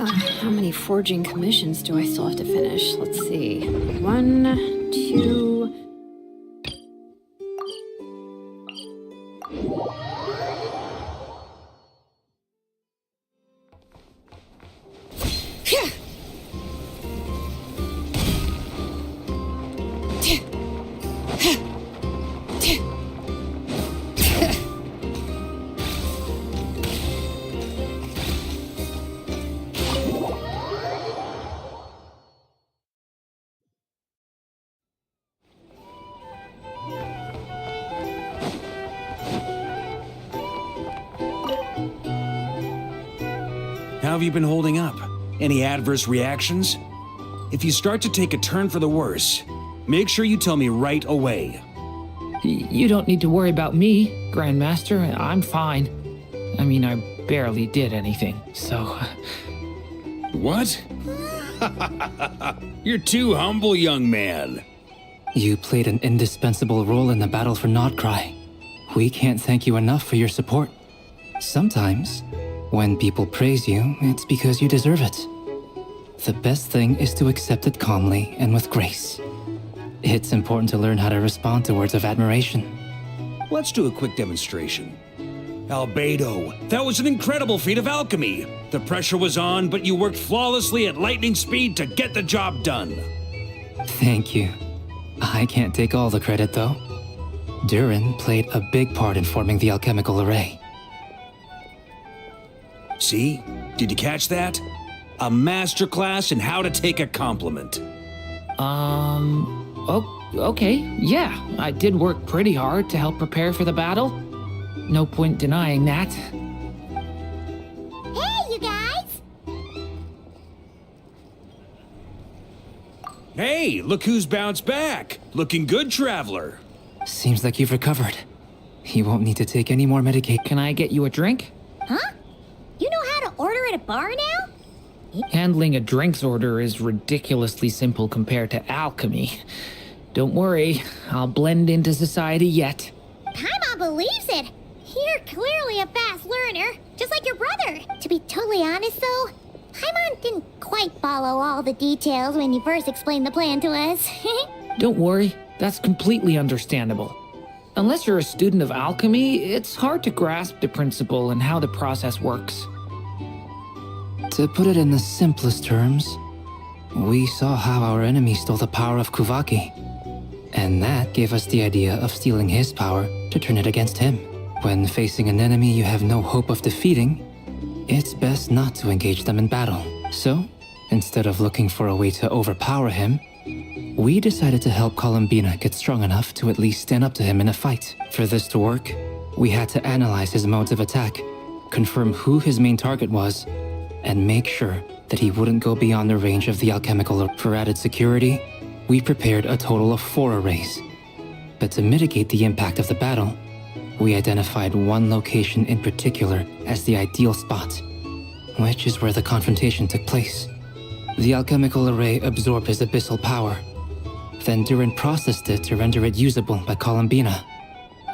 How many forging commissions do I still have to finish? Let's see. 1, 2... How have you been holding up? Any adverse reactions? If you start to take a turn for the worse, make sure you tell me right away. You don't need to worry about me, Grandmaster. I'm fine. I mean, I barely did anything, so... What? You're too humble, young man. You played an indispensable role in the battle for Nod-Krai. We can't thank you enough for your support. Sometimes, when people praise you, it's because you deserve it. The best thing is to accept it calmly and with grace. It's important to learn how to respond to words of admiration. Let's do a quick demonstration. Albedo, that was an incredible feat of alchemy. The pressure was on, but you worked flawlessly at lightning speed to get the job done. Thank you. I can't take all the credit, though. Durin played a big part in forming the alchemical array. See? Did you catch that? A masterclass in how to take a compliment. Okay, yeah. I did work pretty hard to help prepare for the battle. No point denying that. Hey, you guys! Hey, look who's bounced back. Looking good, traveler. Seems like you've recovered. You won't need to take any more medication. Can I get you a drink? Huh? You know how to order at a bar now? Handling a drinks order is ridiculously simple compared to alchemy. Don't worry, I'll blend into society yet. Paimon believes it. You're clearly a fast learner, just like your brother. To be totally honest, though, Paimon didn't quite follow all the details when you first explained the plan to us. Don't worry, that's completely understandable. Unless you're a student of alchemy, it's hard to grasp the principle and how the process works. To put it in the simplest terms, we saw how our enemy stole the power of Kuvaki. And that gave us the idea of stealing his power to turn it against him. When facing an enemy you have no hope of defeating, it's best not to engage them in battle. So, instead of looking for a way to overpower him, we decided to help Khaenri'ah get strong enough to at least stand up to him in a fight. For this to work, we had to analyze his modes of attack, confirm who his main target was, and make sure that he wouldn't go beyond the range of the alchemical. For added security, we prepared a total of 4 arrays. But to mitigate the impact of the battle, we identified one location in particular as the ideal spot, which is where the confrontation took place. The alchemical array absorbed his abyssal power. Then Durin processed it to render it usable by Khaenri'ah.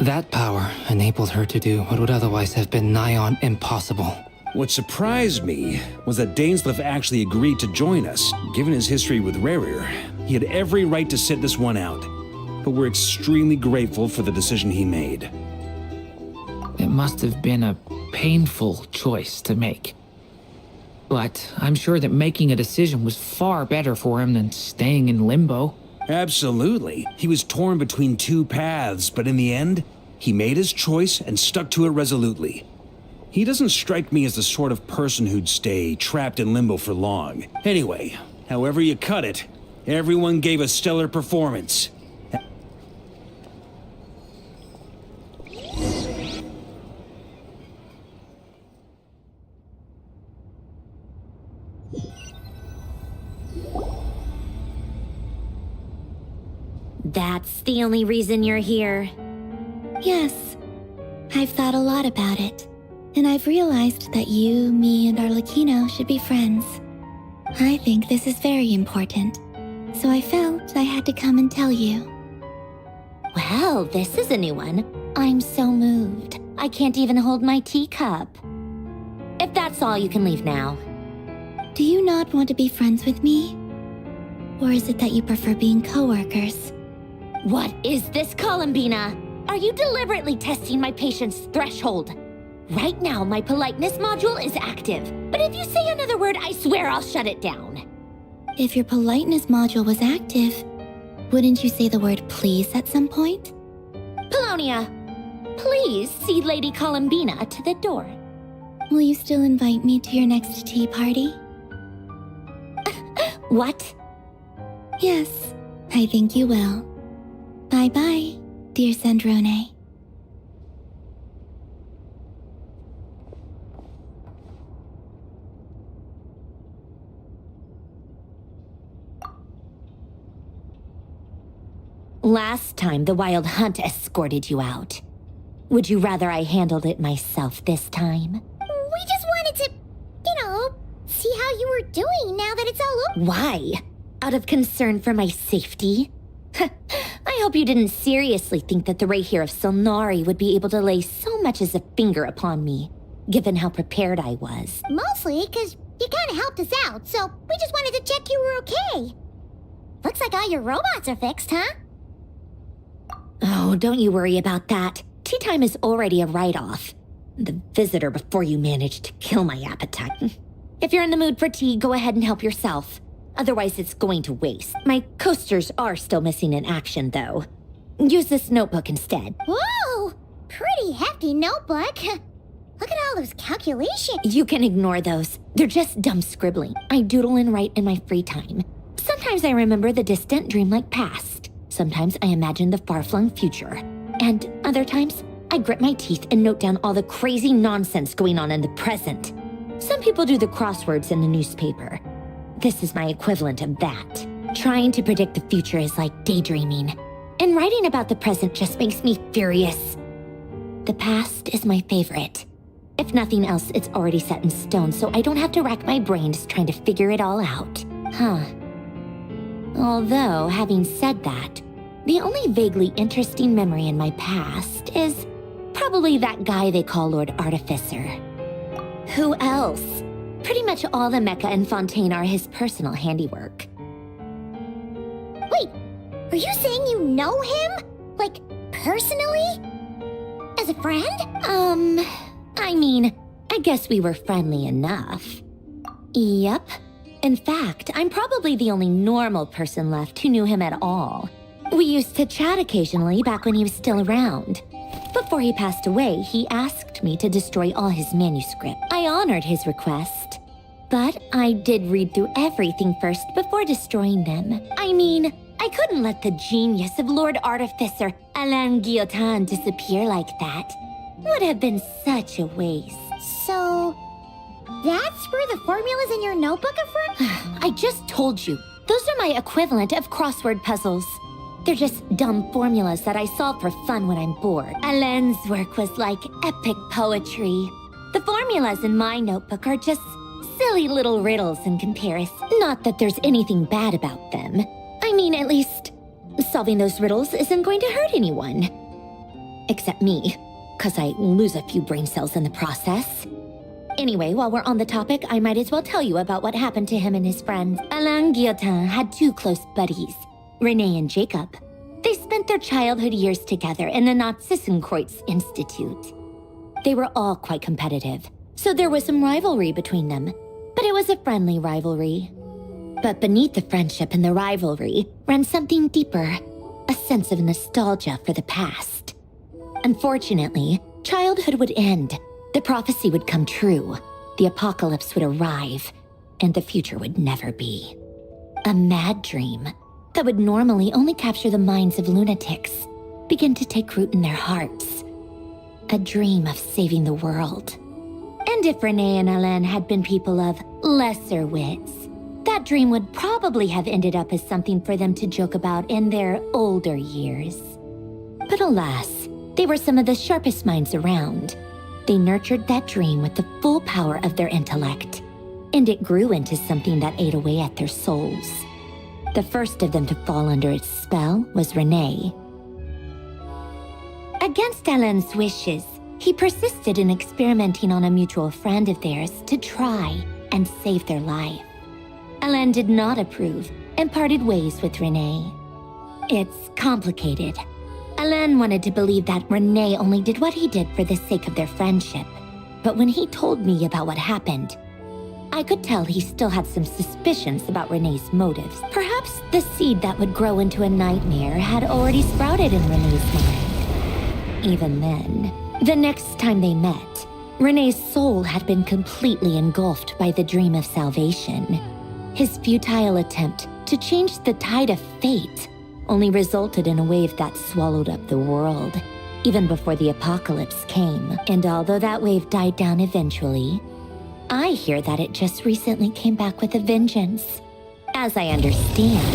That power enabled her to do what would otherwise have been nigh on impossible. What surprised me was that Dainsleif actually agreed to join us. Given his history with Khaenri'ah, he had every right to sit this one out. But we're extremely grateful for the decision he made. It must have been a painful choice to make. But I'm sure that making a decision was far better for him than staying in limbo. Absolutely. He was torn between 2 paths, but in the end, he made his choice and stuck to it resolutely. He doesn't strike me as the sort of person who'd stay trapped in limbo for long. Anyway, however you cut it, everyone gave a stellar performance. That's the only reason you're here. Yes, I've thought a lot about it. And I've realized that you, me, and Arlecchino should be friends. I think this is very important, so I felt I had to come and tell you. Well, this is a new one. I'm so moved. I can't even hold my teacup. If that's all, you can leave now. Do you not want to be friends with me? Or is it that you prefer being co-workers? What is this, Columbina? Are you deliberately testing my patience threshold? Right now, my politeness module is active, but if you say another word, I swear I'll shut it down. If your politeness module was active, wouldn't you say the word please at some point? Polonia, please see Lady Columbina to the door. Will you still invite me to your next tea party? What? Yes, I think you will. Bye-bye, dear Sandrone. Last time, the Wild Hunt escorted you out. Would you rather I handled it myself this time? We just wanted to, see how you were doing now that it's all over. Why? Out of concern for my safety? I hope you didn't seriously think that the Rayhir of Solnari would be able to lay so much as a finger upon me, given how prepared I was. Mostly because you kind of helped us out, so we just wanted to check you were okay. Looks like all your robots are fixed, huh? Oh, don't you worry about that. Tea time is already a write-off. The visitor before you managed to kill my appetite. If you're in the mood for tea, go ahead and help yourself. Otherwise, it's going to waste. My coasters are still missing in action, though. Use this notebook instead. Whoa! Pretty hefty notebook. Look at all those calculations. You can ignore those. They're just dumb scribbling. I doodle and write in my free time. Sometimes I remember the distant dreamlike past. Sometimes I imagine the far-flung future. And other times, I grit my teeth and note down all the crazy nonsense going on in the present. Some people do the crosswords in the newspaper. This is my equivalent of that. Trying to predict the future is like daydreaming. And writing about the present just makes me furious. The past is my favorite. If nothing else, it's already set in stone, so I don't have to rack my brains trying to figure it all out. Huh. Although, having said that, the only vaguely interesting memory in my past is probably that guy they call Lord Artificer. Who else? Pretty much all the mecha and Fontaine are his personal handiwork. Wait, are you saying you know him? Like, personally? As a friend? I guess we were friendly enough. Yep. In fact, I'm probably the only normal person left who knew him at all. We used to chat occasionally back when he was still around. Before he passed away, he asked me to destroy all his manuscripts. I honored his request. But I did read through everything first before destroying them. I couldn't let the genius of Lord Artificer Alain Guillotin disappear like that. Would have been such a waste. So, that's where the formulas in your notebook are from? I just told you. Those are my equivalent of crossword puzzles. They're just dumb formulas that I solve for fun when I'm bored. Alain's work was like epic poetry. The formulas in my notebook are just silly little riddles in comparison. Not that there's anything bad about them. At least, solving those riddles isn't going to hurt anyone. Except me, because I lose a few brain cells in the process. Anyway, while we're on the topic, I might as well tell you about what happened to him and his friends. Alain Guillotin had two close buddies, Renee and Jacob. They spent their childhood years together in the Narzissenkreuz Institute. They were all quite competitive, so there was some rivalry between them, but it was a friendly rivalry. But beneath the friendship and the rivalry ran something deeper, a sense of nostalgia for the past. Unfortunately, childhood would end, the prophecy would come true, the apocalypse would arrive, and the future would never be. A mad dream that would normally only capture the minds of lunatics began to take root in their hearts. A dream of saving the world. And if Renee and Alain had been people of lesser wits, that dream would probably have ended up as something for them to joke about in their older years. But alas, they were some of the sharpest minds around. They nurtured that dream with the full power of their intellect, and it grew into something that ate away at their souls. The first of them to fall under its spell was Renee. Against Alain's wishes, he persisted in experimenting on a mutual friend of theirs to try and save their life. Alain did not approve and parted ways with Renee. It's complicated. Alain wanted to believe that Renee only did what he did for the sake of their friendship. But when he told me about what happened, I could tell he still had some suspicions about Renee's motives. Perhaps the seed that would grow into a nightmare had already sprouted in Renee's mind. Even then, the next time they met, Renee's soul had been completely engulfed by the dream of salvation. His futile attempt to change the tide of fate only resulted in a wave that swallowed up the world, even before the apocalypse came. And although that wave died down eventually, I hear that it just recently came back with a vengeance. As I understand,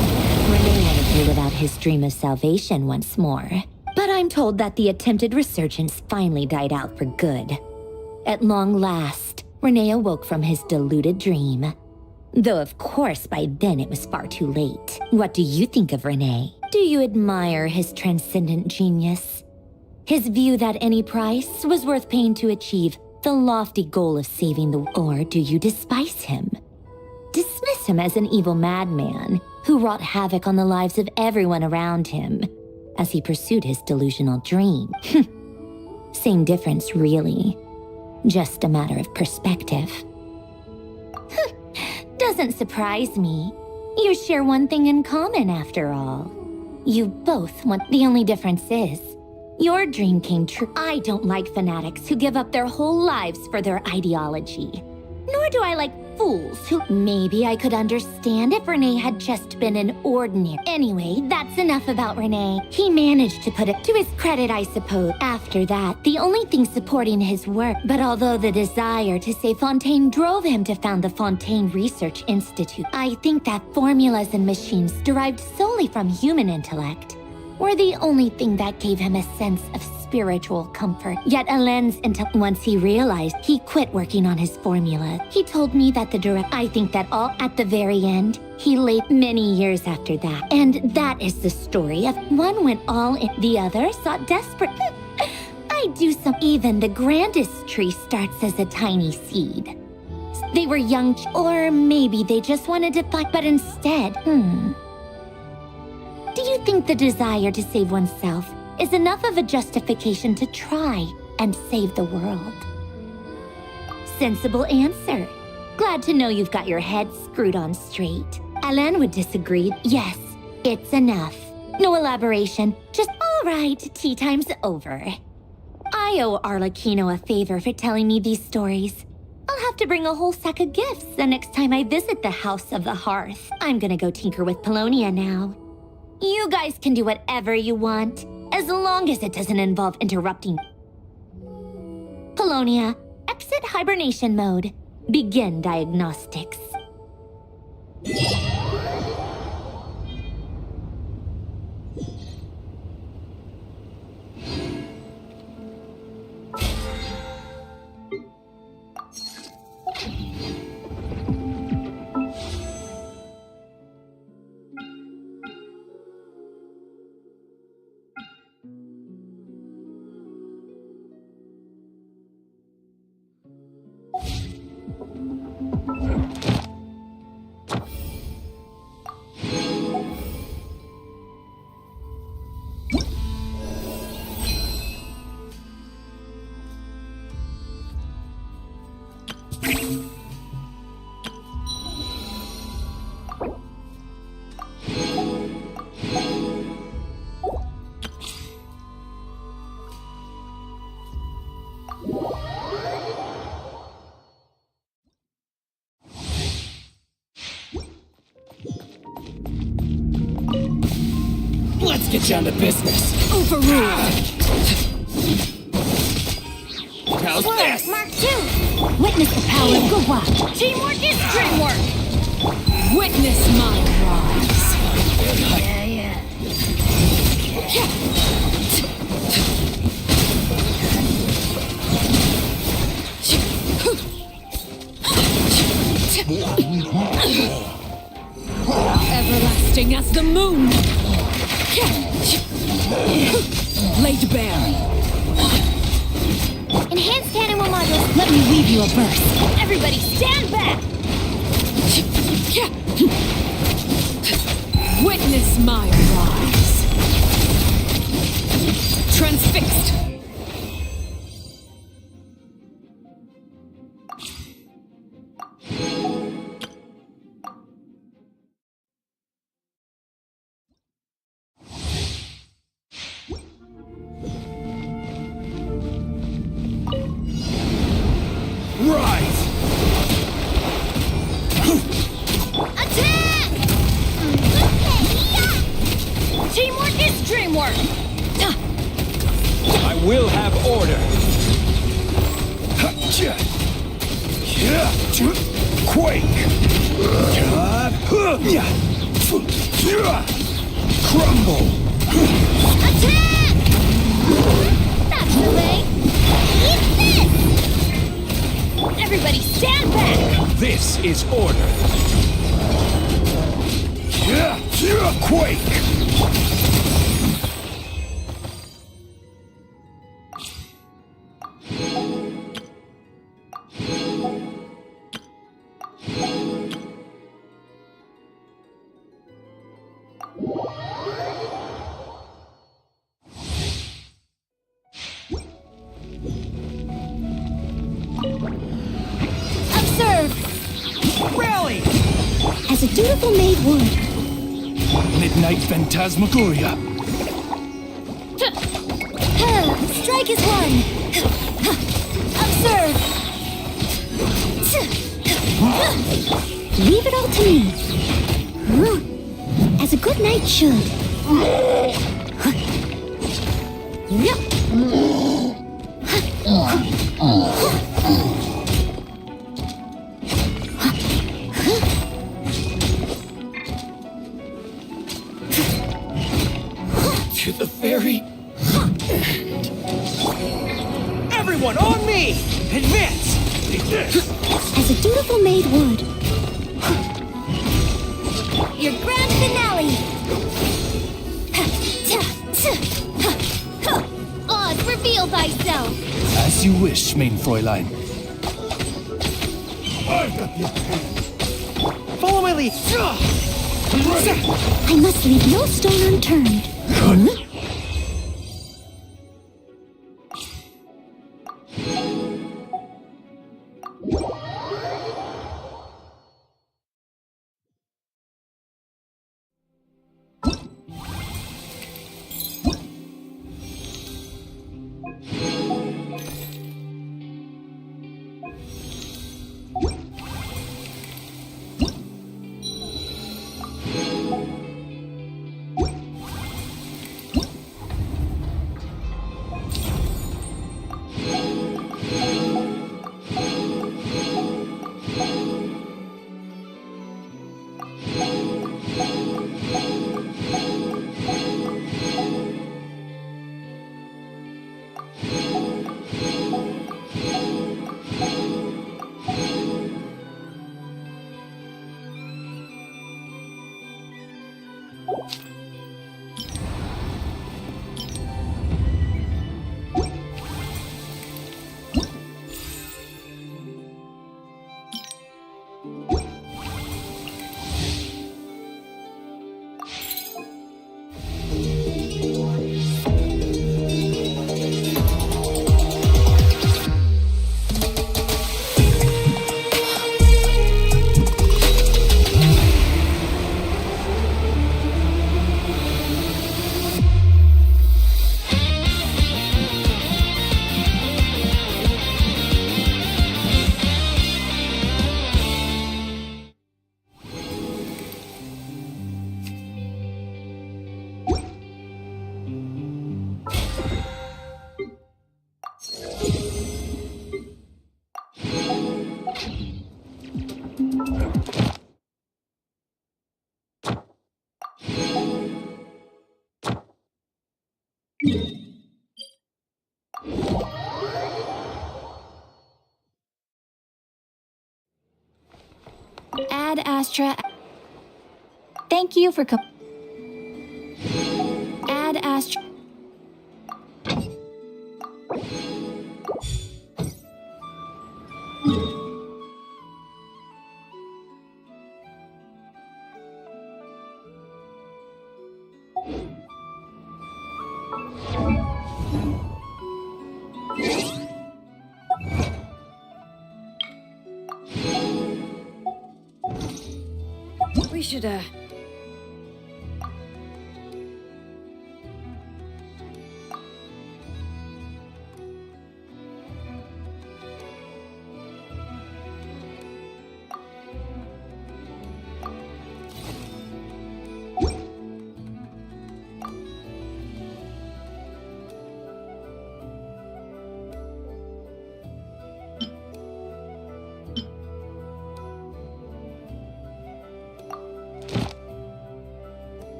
Renee wanted to live out his dream of salvation once more. But I'm told that the attempted resurgence finally died out for good. At long last, Renee awoke from his deluded dream. Though of course by then it was far too late. What do you think of Renee? Do you admire his transcendent genius? His view that any price was worth paying to achieve the lofty goal of saving the world? Or do you despise him? Dismiss him as an evil madman who wrought havoc on the lives of everyone around him as he pursued his delusional dream. Same difference, really. Just a matter of perspective. Doesn't surprise me. You share one thing in common, after all. You both want... The only difference is, your dream came true. I don't like fanatics who give up their whole lives for their ideology. Nor do I like fools who... Maybe I could understand if Renee had just been an ordinary... Anyway, that's enough about Renee. He managed to put it to his credit, I suppose. After that, the only thing supporting his work... But although the desire to save Fontaine drove him to found the Fontaine Research Institute, I think that formulas and machines derived solely from human intellect were the only thing that gave him a sense of spiritual comfort. Yet Alain's once he realized, he quit working on his formula. He told me that I think that all at the very end, he lay many years after that. And that is the story of one went all in, the other sought desperate. I do some... Even the grandest tree starts as a tiny seed. They were young, or maybe they just wanted to fight, but instead, Do you think the desire to save oneself is enough of a justification to try and save the world? Sensible answer. Glad to know you've got your head screwed on straight. Alain would disagree. Yes, it's enough. No elaboration. Just, all right, tea time's over. I owe Arlecchino a favor for telling me these stories. I'll have to bring a whole sack of gifts the next time I visit the House of the Hearth. I'm gonna go tinker with Polonia now. You guys can do whatever you want, as long as it doesn't involve interrupting. Polonia, exit hibernation mode. Begin diagnostics. Let's get down to business. Overruled. How's this? Mark 2! Witness the power of Gwa. Teamwork is dreamwork! Witness my rise. Everlasting as the moon. Laid bare. Enhanced animal modules. Let me weave you a verse. Everybody stand back! Witness my rise. Transfixed. Rise! Attack! Teamwork is dreamwork. I will have order. Quake! Crumble! Attack! That's the way. Eat this! Everybody stand back. This is order. Quake! Observe! Rally! As a dutiful maid would. Midnight Phantasmagoria. Strike is one. Observe. Leave it all to me. As a good knight should. To the very Everyone on me! Advance! As a dutiful maid would. Your grand finale! Oz, reveal thyself! As you wish, main Fräulein. Follow my lead! I must leave no stone unturned. Ad Astra. Thank you for Ad Astra. should,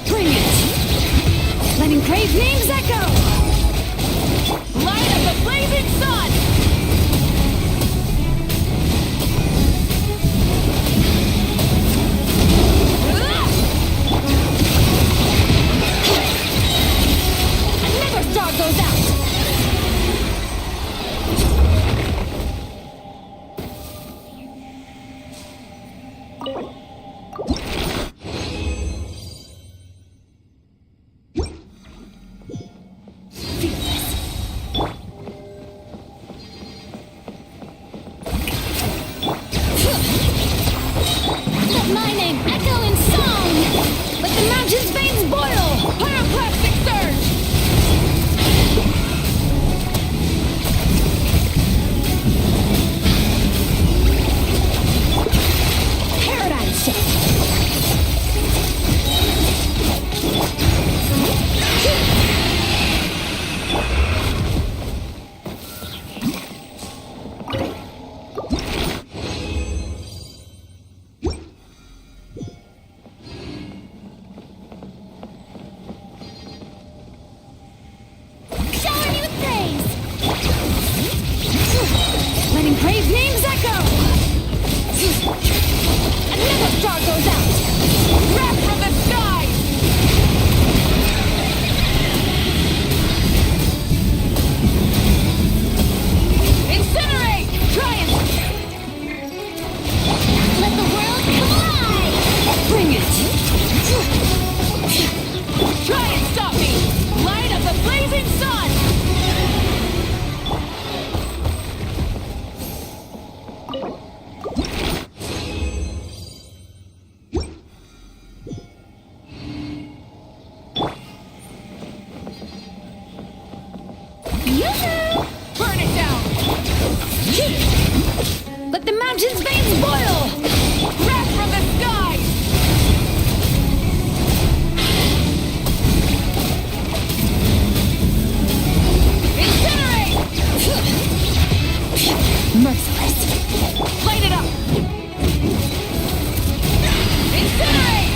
bring it! Letting crave names echo! Light up the blazing sun! Another star goes out! Let my name echo in song! Let the mountain's veins boil! Pyroclastic surge! Paradigm shift! Shower me with praise! Letting praise names echo! Another star goes out! Wrath from the skies! Incinerate! Triumph! Let the world collide! Bring it! Try and stop me! Light up the blazing sun! Yoo-hoo! Burn it down! Let the mountain's veins boil! Wrath from the skies! Incinerate! Merciless! Light it up! Incinerate!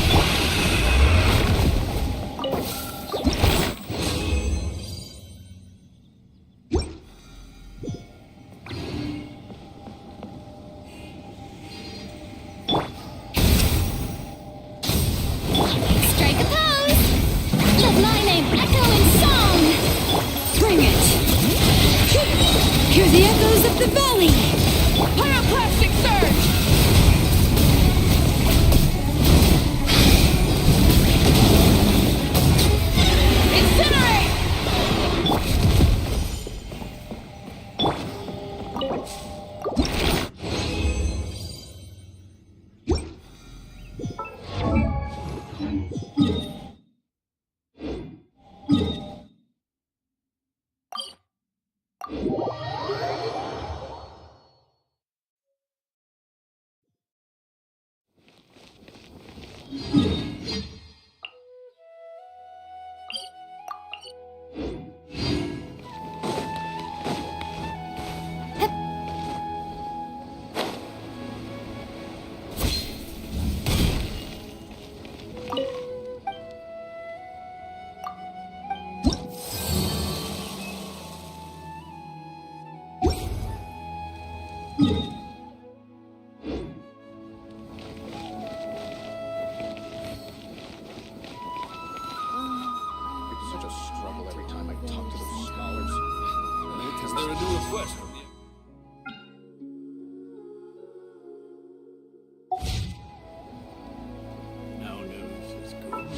Strike a pose! Let my name echo in song! Bring it! Hear the echoes of the valley! Pyroclastic surge! Incinerate! request from you. No news is good.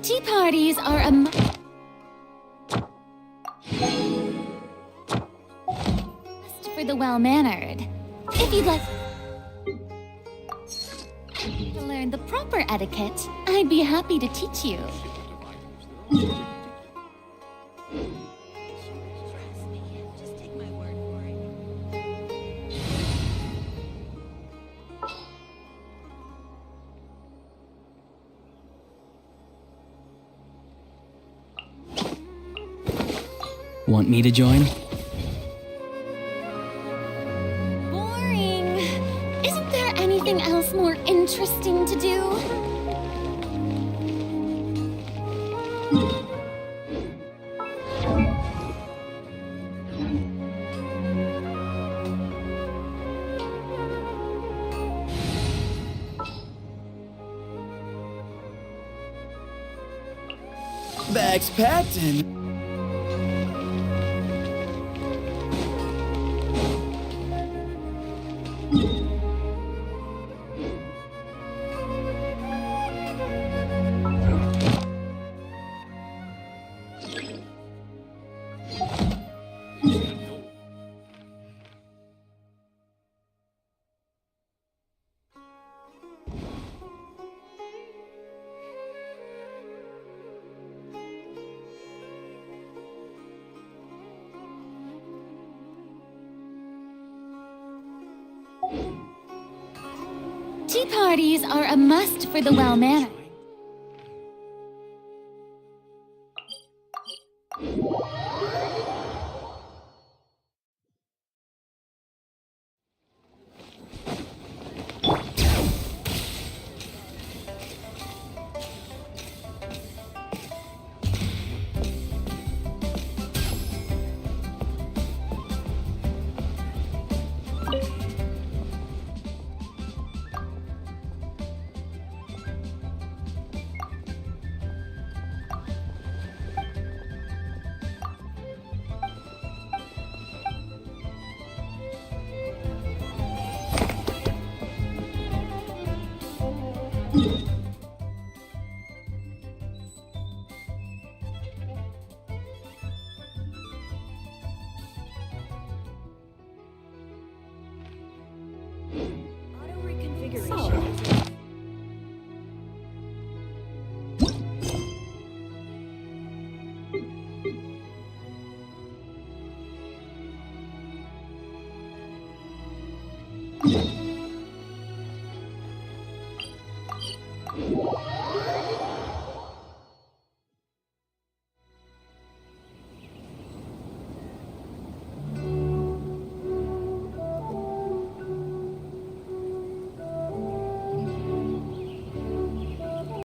Tea parties are a must for the well-mannered. If you'd like to learn the proper etiquette, I'd be happy to teach you. Want me to join? Boring. Isn't there anything else more interesting to do? Bags packed and... Tea parties are a must for the well-mannered. Huh?